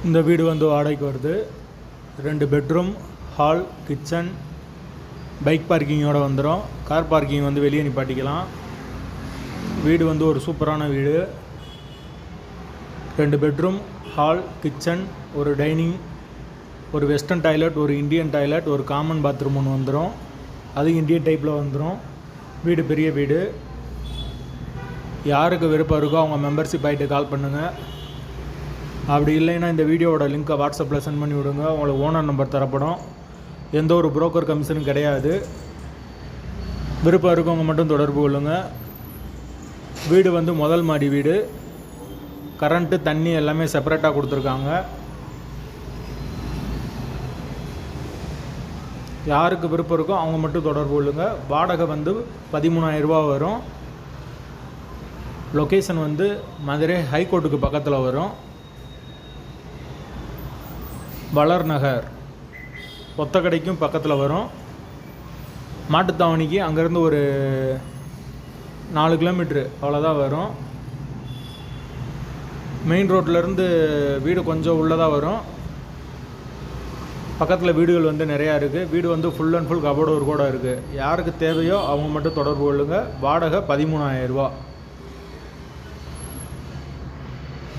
இந்த வீடு வந்து வாடகைக்கு வருது. 2 பெட்ரூம், ஹால், கிச்சன், பைக் பார்க்கிங்கோடு வந்துடும். கார் பார்க்கிங் வந்து வெளியே நிப்பாட்டிக்கலாம். வீடு வந்து ஒரு சூப்பரான வீடு. 2 பெட்ரூம், ஹால், கிச்சன், ஒரு டைனிங், ஒரு வெஸ்டர்ன் டாய்லெட், ஒரு இந்தியன் டாய்லெட், ஒரு காமன் பாத்ரூம் ஒன்று வந்துடும். அது இந்தியன் டைப்பில் வந்துடும். வீடு பெரிய வீடு. யாருக்கு விருப்பம் இருக்கோ அவங்க மெம்பர்ஷிப் ஆகிட்டு கால் பண்ணுங்கள். அப்படி இல்லைன்னா இந்த வீடியோவோட லிங்க்கை வாட்ஸ்அப்பில் சென்ட் பண்ணி விடுங்க. உங்களுக்கு ஓனர் நம்பர் தரப்படும். எந்த ஒரு புரோக்கர் கமிஷனும் கிடையாது. விருப்பம் இருக்கவங்க மட்டும் தொடர்பு கொள்ளுங்கள். வீடு வந்து முதல் மாடி வீடு. கரண்ட்டு, தண்ணி எல்லாமே செப்பரேட்டாக கொடுத்துருக்காங்க. யாருக்கு விருப்பம் இருக்கோ அவங்க மட்டும் தொடர்பு கொள்ளுங்கள். வாடகை வந்து 13,000 ரூபா வரும். லொக்கேஷன் வந்து மதுரை ஹைகோர்ட்டுக்கு பக்கத்தில் வரும். வளர் நகர் ஒத்தக்கடைக்கும் பக்கத்தில் வரும். மாட்டுத்தாவணிக்கு அங்கேருந்து ஒரு 4 கிலோமீட்ரு அவ்வளோதான் வரும். மெயின் ரோட்லேருந்து வீடு கொஞ்சம் உள்ளதாக வரும். பக்கத்தில் வீடுகள் வந்து நிறையா இருக்குது. வீடு வந்து ஃபுல் அண்ட் ஃபுல் கபோர்டு கூட இருக்குது. யாருக்கு தேவையோ அவங்க மட்டும் தொடர்பு கொள்ளுங்கள். வாடகை 13,000 ரூபா.